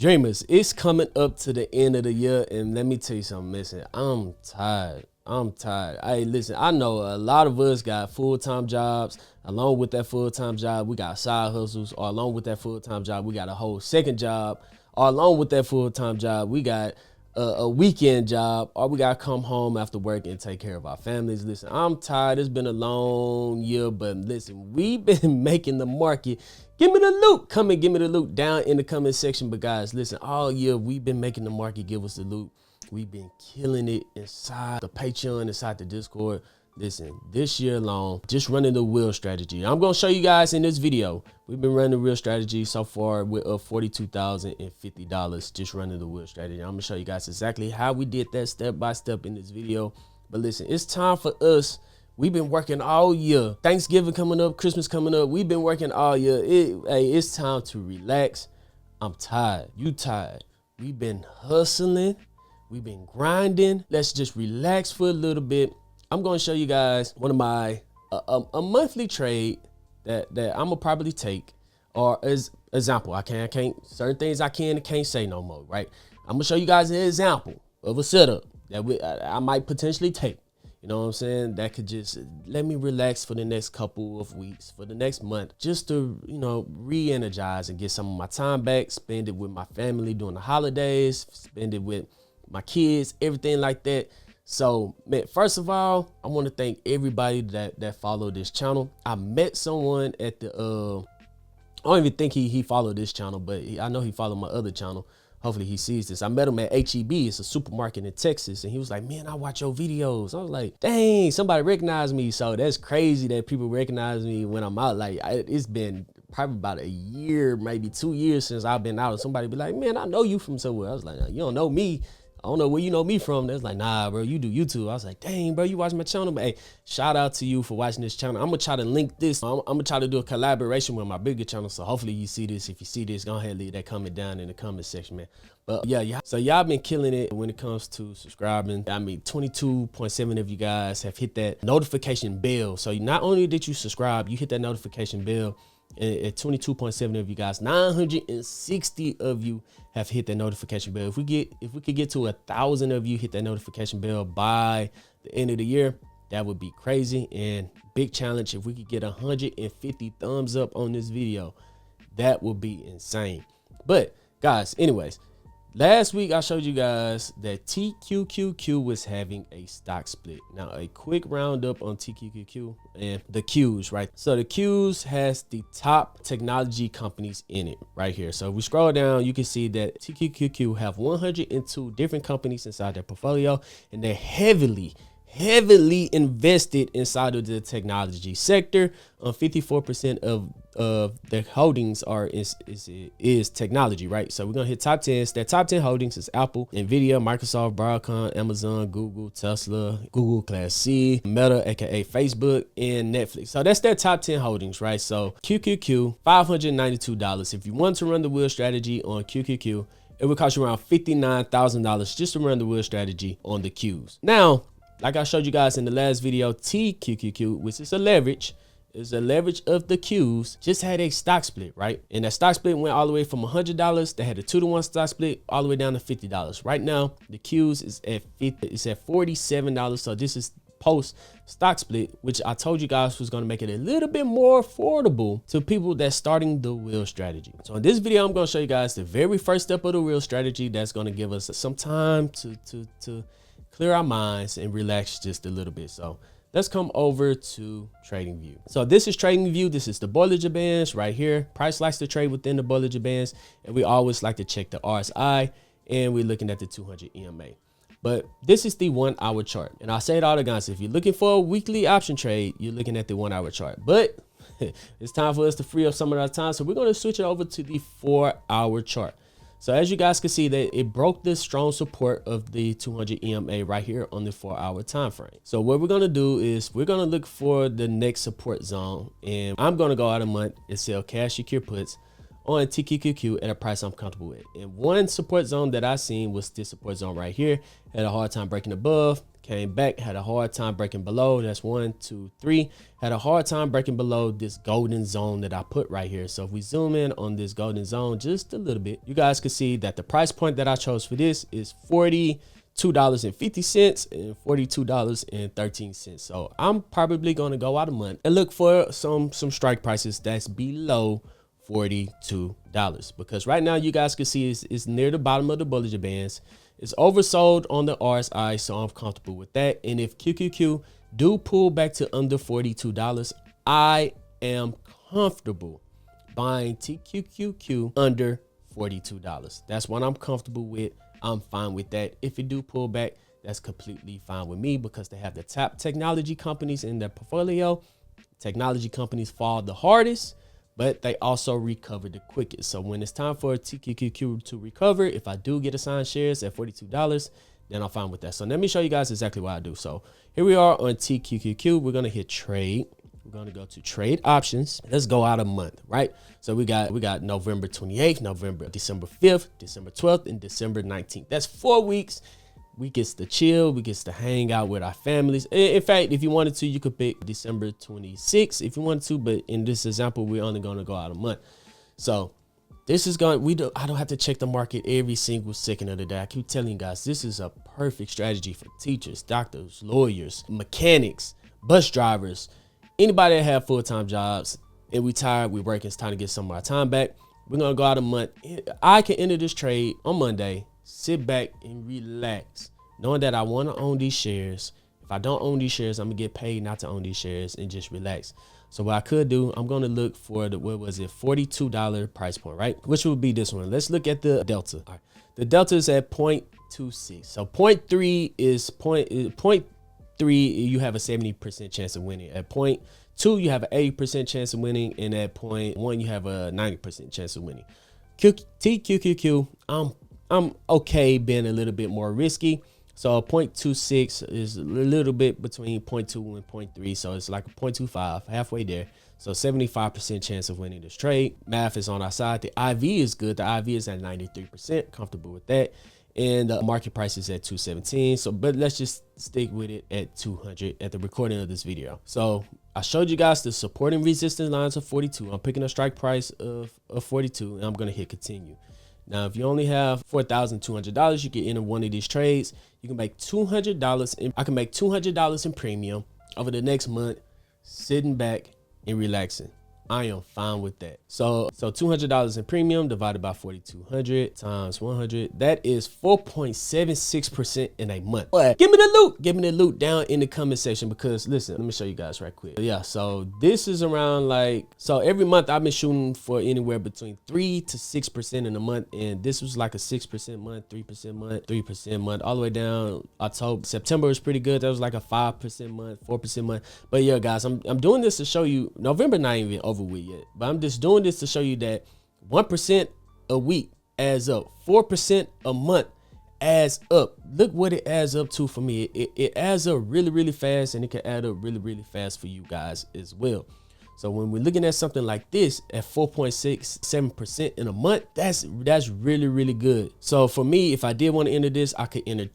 Dreamers, it's coming up to the end of the year, and let me tell you something, listen, I'm tired. Hey, listen, I know a lot of us got full-time jobs. Along with that full-time job, we got side hustles, or along with that full-time job, we got a whole second job, or along with that full-time job, we got a weekend job, or we got to come home after work and take care of our families. Listen, I'm tired. It's been a long year, but listen, we've been making the market. Give me the loot. Come and give me the loot down in the comment section. But guys, listen, all year we've been making the market give us the loot. We've been killing it inside the Patreon, inside the Discord. Listen, this year alone, just running the wheel strategy. I'm going to show you guys in this video. We've been running the wheel strategy so far with $42,050 just running the wheel strategy. I'm going to show you guys exactly how we did that step by step in this video. But listen, it's time for us. We've been working all year. Thanksgiving coming up, Christmas coming up. We've been working all year. Hey, it's time to relax. I'm tired. You tired. We've been hustling. We've been grinding. Let's just relax for a little bit. I'm going to show you guys one of my a monthly trade that I'm gonna probably take, or as example. I can't certain things I can and can't say no more, right? I'm gonna show you guys an example of a setup that I might potentially take. You know what I'm saying? That could just let me relax for the next couple of weeks, for the next month, just to, you know, re-energize and get some of my time back, spend it with my family during the holidays, spend it with my kids, everything like that. So, man, first of all, I want to thank everybody that followed this channel. I met someone at the, I don't even think he followed this channel, but I know he followed my other channel. Hopefully he sees this. I met him at HEB. It's a supermarket in Texas. And he was like, man, I watch your videos. I was like, dang, somebody recognized me. So that's crazy that people recognize me when I'm out. Like, it's been probably about a year, maybe 2 years since I've been out. And somebody be like, man, I know you from somewhere. I was like, you don't know me. I don't know where you know me from. That's like, nah, bro, you do YouTube. I was like, dang, bro, you watch my channel. But hey, shout out to you for watching this channel. I'm going to try to link this. I'm going to try to do a collaboration with my bigger channel. So hopefully you see this. If you see this, go ahead and leave that comment down in the comment section, man. But yeah. So y'all been killing it when it comes to subscribing. I mean, 22.7 of you guys have hit that notification bell. So not only did you subscribe, you hit that notification bell. At 22.7 of you guys, 960 of you have hit that notification bell. If we could get to 1,000 of you hit that notification bell by the end of the year, that would be crazy. And big challenge, if we could get 150 thumbs up on this video, that would be insane. But guys, anyways, last week I showed you guys that TQQQ was having a stock split. Now a quick roundup on TQQQ and the Qs, right? So the Qs has the top technology companies in it right here. So if we scroll down, you can see that TQQQ have 102 different companies inside their portfolio, and they're heavily invested inside of the technology sector. 54% of their holdings is technology, right? So we're gonna hit top 10. Their top 10 holdings is Apple, Nvidia, Microsoft, Broadcom, Amazon, Google, Tesla, Google Class C, Meta, aka Facebook, and Netflix. So that's their top 10 holdings, right? So QQQ, $592. If you want to run the wheel strategy on QQQ, it would cost you around $59,000 just to run the wheel strategy on the Qs. Now, like I showed you guys in the last video, TQQQ, which is a leverage of the Qs, just had a stock split, right? And that stock split went all the way from $100. They had a 2-to-1 stock split all the way down to $50. Right now, the Qs is at $47. So this is post stock split, which I told you guys was going to make it a little bit more affordable to people that's starting the wheel strategy. So in this video, I'm going to show you guys the very first step of the wheel strategy that's going to give us some time to clear our minds and relax just a little bit. So let's come over to TradingView. So this is TradingView. This is the Bollinger Bands right here. Price likes to trade within the Bollinger Bands, and we always like to check the RSI, and we're looking at the 200 EMA. But this is the 1 hour chart. And I say it all the guys, if you're looking for a weekly option trade, you're looking at the 1 hour chart. But it's time for us to free up some of our time. So we're going to switch it over to the 4 hour chart. So as you guys can see, that it broke the strong support of the 200 EMA right here on the 4 hour time frame. So what we're going to do is we're going to look for the next support zone, and I'm going to go out a month and sell cash secure puts on TQQQ at a price I'm comfortable with. And one support zone that I seen was this support zone right here. Had a hard time breaking above, came back, had a hard time breaking below. That's 1, 2, 3. Had a hard time breaking below this golden zone that I put right here. So if we zoom in on this golden zone just a little bit, you guys can see that the price point that I chose for this is $42.50 and $42.13. So I'm probably going to go out a month and look for some strike prices that's below $42, because right now you guys can see it's near the bottom of the Bollinger Bands. It's oversold on the RSI, so I'm comfortable with that. And if QQQ do pull back to under $42, I am comfortable buying TQQQ under $42. That's what I'm comfortable with. I'm fine with that. If it do pull back, that's completely fine with me, because they have the top technology companies in their portfolio. Technology companies fall the hardest, but they also recover the quickest. So when it's time for TQQQ to recover, if I do get assigned shares at $42, then I'm fine with that. So let me show you guys exactly what I do. So here we are on TQQQ. We're going to hit trade. We're going to go to trade options. Let's go out a month, right? So we got November 28th, December 5th, December 12th, and December 19th. That's 4 weeks. We gets to chill, we gets to hang out with our families. In fact, if you wanted to, you could pick December 26th if you wanted to, but in this example, we're only going to go out a month. So this is going, I don't have to check the market every single second of the day. I keep telling you guys, this is a perfect strategy for teachers, doctors, lawyers, mechanics, bus drivers, anybody that have full-time jobs and we tired, we working, it's time to get some of our time back. We're going to go out a month. I can enter this trade on Monday, sit back and relax, knowing that I want to own these shares. If I don't own these shares, I'm gonna get paid not to own these shares, and just relax. So what I could do, I'm gonna look for the, what was it, $42 price point, right? Which would be this one. Let's look at the delta. All right. The delta is at 0.26. So 0.3 is 0.3, you have a 70% chance of winning. At 0.2, you have an 80% chance of winning, and at 0.1, you have a 90% chance of winning. TQQQ, I'm okay being a little bit more risky. So 0.26 is a little bit between 0.2 and 0.3. So it's like a 0.25, halfway there. So 75% chance of winning this trade. Math is on our side. The IV is good. The IV is at 93%, comfortable with that. And the market price is at 217. So, but let's just stick with it at 200 at the recording of this video. So I showed you guys the support and resistance lines of 42. I'm picking a strike price of 42, and I'm going to hit continue. Now, if you only have $4,200, you can enter one of these trades. You can make $200. I can make $200 in premium over the next month, sitting back and relaxing. I am fine with that. So $200 in premium divided by 4,200 times 100. That is 4.76% in a month. But give me the loot. Give me the loot down in the comment section, because listen, let me show you guys right quick. Yeah, so this is around like, so every month I've been shooting for anywhere between 3 to 6% in a month. And this was like a 6% month, 3% month, 3% month, all the way down. October, September was pretty good. That was like a 5% month, 4% month. But yeah, guys, I'm doing this to show you November not even over with yet, but I'm just doing this to show you that 1% a week adds up, 4% a month adds up. Look what it adds up to for me. It adds up really fast, and it can add up really fast for you guys as well. So when we're looking at something like this at 4.67% in a month, that's really good. So for me, if I did want to enter this, I could enter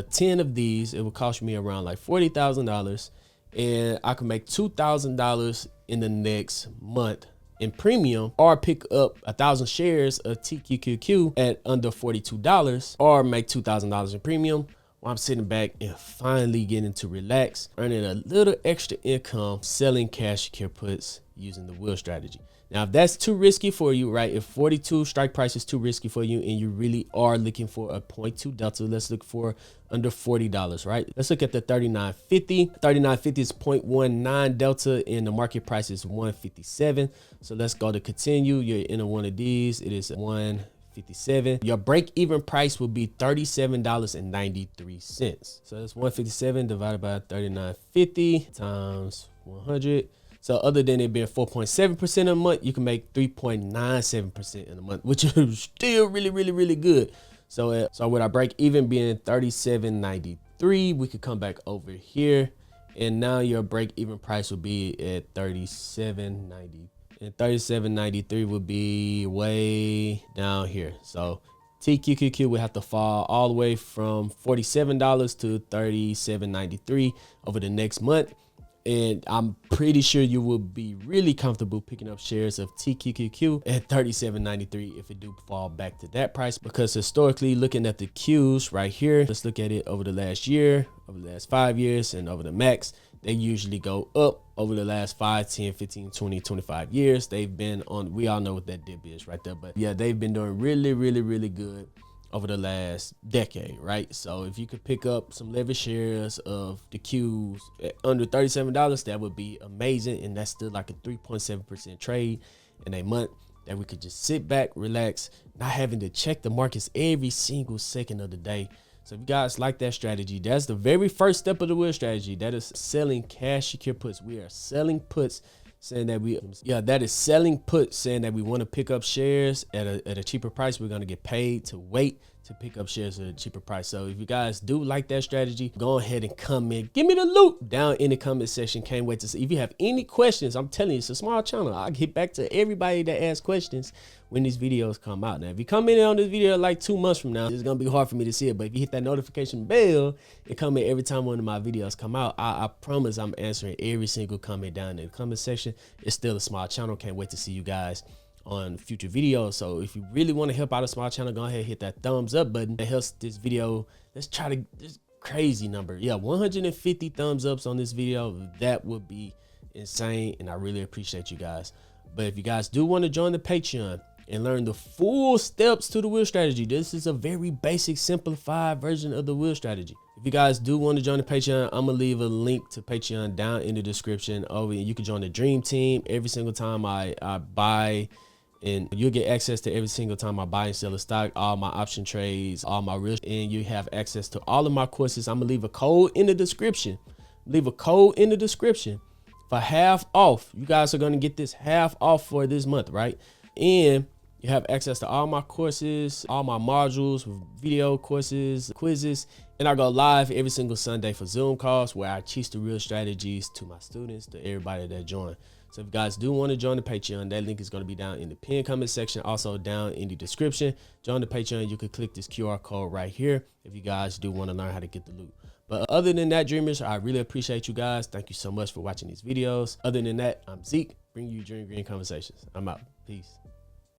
10 of these. It would cost me around like $40,000, and I could make $2,000 in the next month in premium, or pick up 1,000 shares of TQQQ at under $42, or make $2,000 in premium while I'm sitting back and finally getting to relax, earning a little extra income selling cash secure puts using the wheel strategy. Now, if that's too risky for you, right? If 42 strike price is too risky for you and you really are looking for a 0.2 delta, let's look for under $40, right? Let's look at the 39.50. 39.50 is 0.19 delta, and the market price is 157. So let's go to continue. You're in one of these. It is 157. Your break-even price will be $37.93. So that's 157 divided by 39.50 times 100. So other than it being 4.7% a month, you can make 3.97% in a month, which is still really good. So with our break even being $37.93, we could come back over here, and now your break even price would be at $37.90, and $37.93 would be way down here. So TQQQ will have to fall all the way from $47 to $37.93 over the next month. And I'm pretty sure you will be really comfortable picking up shares of TQQQ at $37.93 if it do fall back to that price, because historically, looking at the Qs right here, let's look at it over the last year, over the last 5 years, and over the max. They usually go up over the last 5, 10, 15, 20, 25 years. They've been on, we all know what that dip is right there. But yeah, they've been doing really, really, really good over the last decade, right? So if you could pick up some leverage shares of the Qs at under $37, that would be amazing. And that's still like a 3.7% trade in a month that we could just sit back, relax, not having to check the markets every single second of the day. So if you guys like that strategy, that's the very first step of the wheel strategy. That is selling cash secure puts. We are selling puts, saying that that is selling puts, saying that we want to pick up shares at a cheaper price. We're going to get paid to wait to pick up shares at a cheaper price. So if you guys do like that strategy, go ahead and comment. Give me the loot down in the comment section. Can't wait to see. If you have any questions, I'm telling you, it's a small channel. I'll get back to everybody that asks questions when these videos come out. Now, if you come in on this video like 2 months from now, it's going to be hard for me to see it. But if you hit that notification bell and comment every time one of my videos come out, I promise I'm answering every single comment down in the comment section. It's still a small channel. Can't wait to see you guys on future videos. So if you really want to help out a small channel, go ahead and hit that thumbs up button. It helps this video. Let's try to, this crazy number. Yeah, 150 thumbs ups on this video. That would be insane. And I really appreciate you guys. But if you guys do want to join the Patreon and learn the full steps to the wheel strategy, this is a very basic, simplified version of the wheel strategy. If you guys do want to join the Patreon, I'm gonna leave a link to Patreon down in the description. Oh, and you can join the dream team. Every single time I buy, and you'll get access to every single time I buy and sell a stock, all my option trades, all my risk, and you have access to all of my courses. I'm gonna leave a code in the description. Leave a code in the description for half off. You guys are gonna get this half off for this month, right? And you have access to all my courses, all my modules, video courses, quizzes, and I go live every single Sunday for Zoom calls where I teach the real strategies to my students, to everybody that join. So if you guys do want to join the Patreon, that link is going to be down in the pinned comment section, also down in the description. Join the Patreon. You can click this QR code right here if you guys do want to learn how to get the loot. But other than that, dreamers, I really appreciate you guys. Thank you so much for watching these videos. Other than that, I'm Zeke, bringing you Dream Green Conversations. I'm out. Peace.